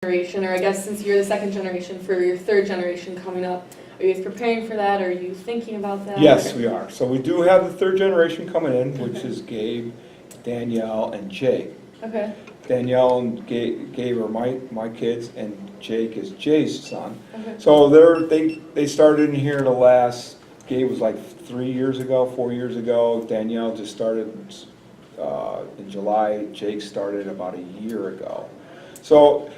generation, or I guess since you're the second generation, for your third generation coming up, are you guys preparing for that? Are you thinking about that? Yes, we are. So we do have the third generation coming in, which is Gabe, Danielle, and Jake. Okay. Danielle and Gabe are my kids, and Jake is Jay's son. Okay. So they started in here the last, Gabe was like 3 years ago, 4 years ago. Danielle just started in July. Jake started about a year ago. So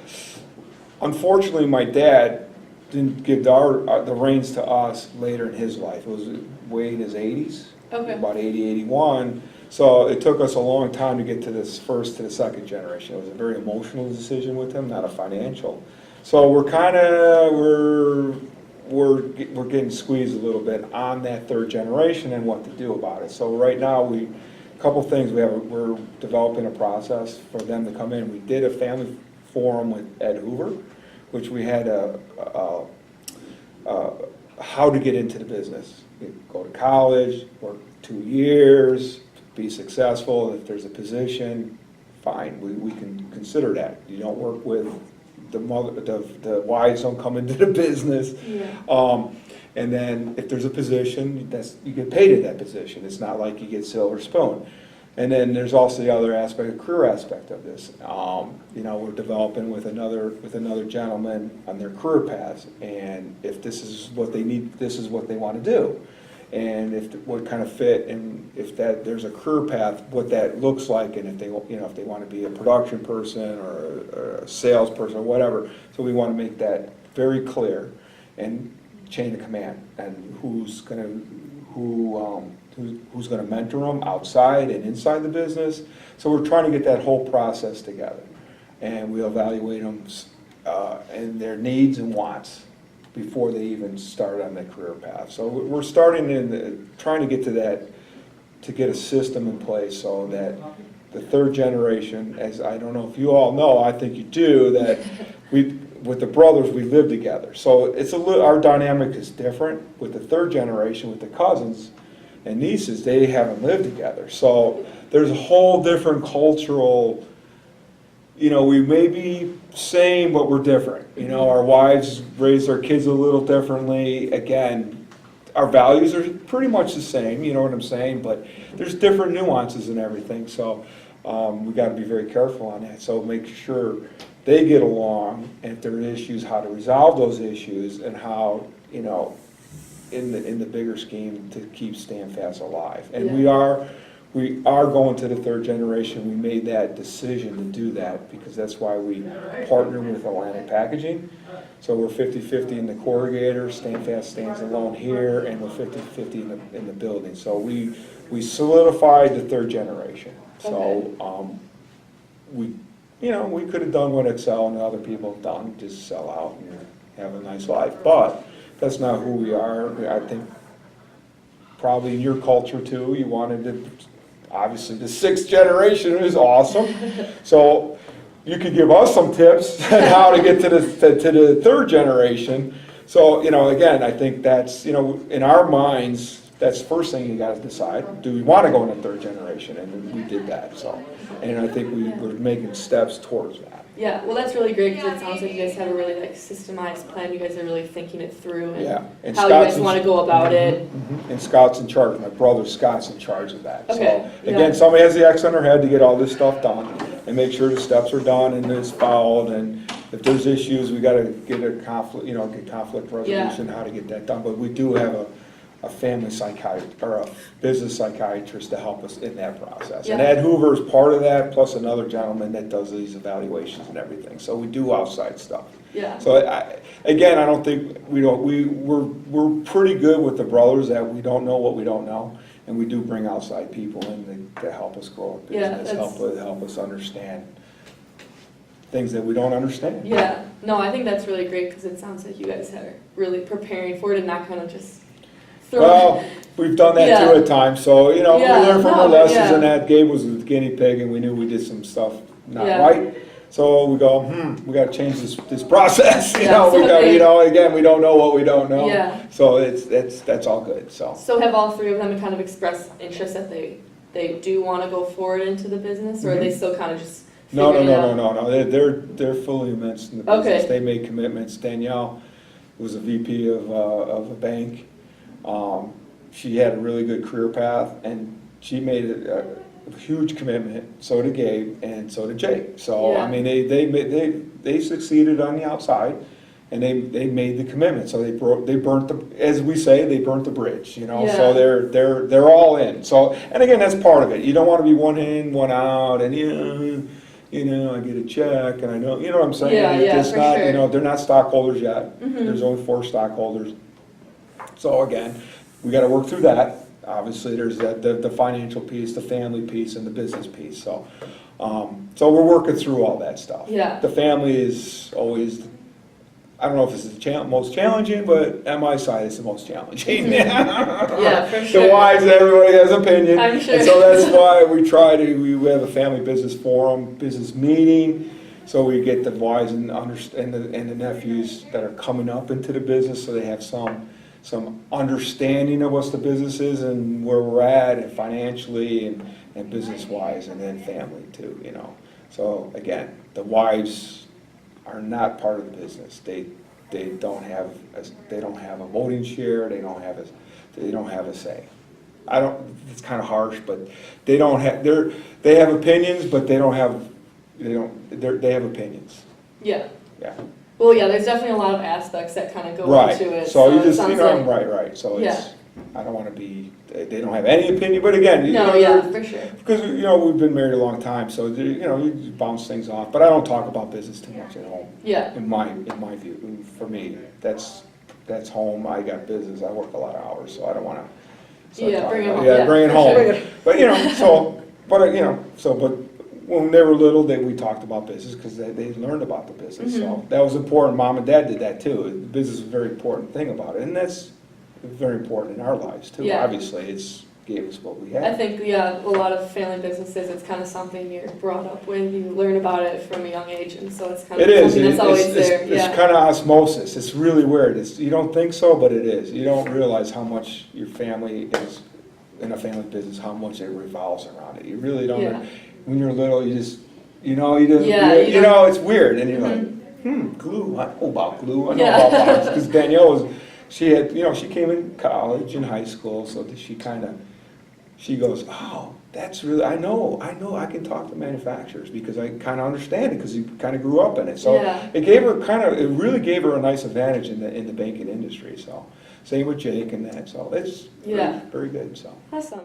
unfortunately, my dad didn't give the reins to us later in his life. It was way in his 80s, Okay. about 80, 81. So it took us a long time to get to this first to the second generation. It was a very emotional decision with him, not a financial. So we're getting squeezed a little bit on that third generation and what to do about it. So right now a couple things we're developing a process for them to come in. We did a family forum with Ed Hoover, which we had how to get into the business. You go to college, work 2 years, be successful. If there's a position, fine, we can consider that. You don't work with the wives don't come into the business. Yeah. And then if there's a position, you get paid at that position. It's not like you get silver spoon. And then there's also the other aspect, the career aspect of this. We're developing with another gentleman on their career paths, and if this is what they need, this is what they want to do, and what kind of fit, and if there's a career path, what that looks like, and if they want to be a production person or a salesperson or whatever. So we want to make that very clear, and chain of command, and who's going to mentor them outside and inside the business. So we're trying to get that whole process together, and we evaluate them and their needs and wants before they even start on that career path. So we're trying to get to that, to get a system in place so that the third generation, as I don't know if you all know, I think you do, that with the brothers, we live together. So our dynamic is different. With the third generation, with the cousins and nieces, they haven't lived together. So there's a whole different cultural, we may be same, but we're different. Our wives raise their kids a little differently. Again, our values are pretty much the same, you know what I'm saying? But there's different nuances and everything. So we got to be very careful on that. So make sure they get along, and if there are issues, how to resolve those issues, and how, in the bigger scheme, to keep Standfast alive. And Yeah. we are going to the third generation. We made that decision to do that because that's why we partner with Atlantic Packaging. So we're 50-50 in the corrugator. Standfast stands alone here, and we're 50-50 in the building. So we solidified the third generation. So we could have done what Excel and other people have done, just sell out and have a nice life. But that's not who we are. I think probably in your culture too, you wanted to, obviously the sixth generation is awesome. So you could give us some tips on how to get to the third generation. So, again, I think that's, in our minds, that's the first thing you got to decide. Do we want to go in the third generation? And we did that. So, and I think we're making steps towards that. Yeah, well, that's really great because it sounds like you guys have a really systemized plan. You guys are really thinking it through and how you guys want to go about it. And Scott's in charge. My brother Scott's in charge of that. Okay. So again, somebody has the X on their head to get all this stuff done and make sure the steps are done and it's followed. And if there's issues, we got to get a conflict, get conflict resolution, how to get that done. But we do have a family psychiatrist or a business psychiatrist to help us in that process. Yeah. And Ed Hoover is part of that, plus another gentleman that does these evaluations and everything. So we do outside stuff. Yeah. So I don't think we're pretty good with the brothers that we don't know what we don't know, and we do bring outside people in to help us grow our business, help us understand things that we don't understand. Yeah. No, I think that's really great because it sounds like you guys are really preparing for it and not kind of just. Well, we've done that too at times, so we learn from our lessons, and that Gabe was the guinea pig, and we knew we did some stuff not right. So we go, we got to change this process. We got, again, we don't know what we don't know. Yeah. So that's all good. So have all three of them kind of expressed interest that they do want to go forward into the business, or are they still kind of just No, figured it out? no. They're fully immersed in the business. Okay. They made commitments. Danielle was a VP of a bank. She had a really good career path, and she made a huge commitment. So did Gabe, and so did Jake. So Yeah. I mean, they succeeded on the outside, and they made the commitment. So they burnt the, as we say, they burnt the bridge. You know, so Yeah. they're all in. So, and again, that's part of it. You don't want to be one in, one out, and you know, I get a check, and I know, you know what I'm saying? Yeah, It's just for not, sure. you know, they're not stockholders yet. Mhm. There's only 4 stockholders. So again, we got to work through that. Obviously, there's the financial piece, the family piece, and the business piece. So, so we're working through all that stuff. Yeah. The family is always, I don't know if it's the most challenging, but at my side, it's the most challenging. Yeah, for sure. The wise, everybody has opinion. I'm sure. And so that's why we have a family business forum, business meeting, so we get the wives and the nephews that are coming up into the business, so they have some understanding of what the business is and where we're at, and financially and business wise, and then family too, you know. So again, the wives are not part of the business. They don't have a voting share. They don't have a say. It's kind of harsh, but they have opinions, but they have opinions. Yeah. Yeah. Well, yeah, there's definitely a lot of aspects that kind of go Right. into it. So you it just, sounds you know, like, right. So Yeah. it's, I don't want to be, they don't have any opinion, but again, you No, know, yeah, for sure. because, you know, we've been married a long time, so, you know, you just bounce things off. But I don't talk about business too much at home. Yeah. In my view, for me, that's home. I got business. I work a lot of hours, so I don't want to. Yeah, bring it home. Yeah, bring it for home. sure. But you know, but when they were little, we talked about business because they learned about the business. So Mhm. that was important. Mom and Dad did that too. The business is a very important thing about it, and that's very important in our lives too. Yeah. Obviously, it's gave us what we I had. think, yeah, a lot of family businesses, it's kind of something you're brought up with. You learn about it from a young age, and so it's kind of It is. something that's always there. It's Yeah. kind of osmosis. It's really weird. You don't think so, but it is. You don't realize how much your family is in a family business, how much it revolves around it. You really don't. Yeah. When you're little, you just, you know, Yeah, you know, it's weird, and you're like, glue. I know about glue. I know about boxes. Because Danielle she came in college and high school, so that she goes, oh, that's really, I know, I can talk to manufacturers because I kind of understand it because you kind of grew up in it. So Yeah. it really gave her a nice advantage in the banking industry. So same with Jake and that. So it's very, very good. So. Awesome.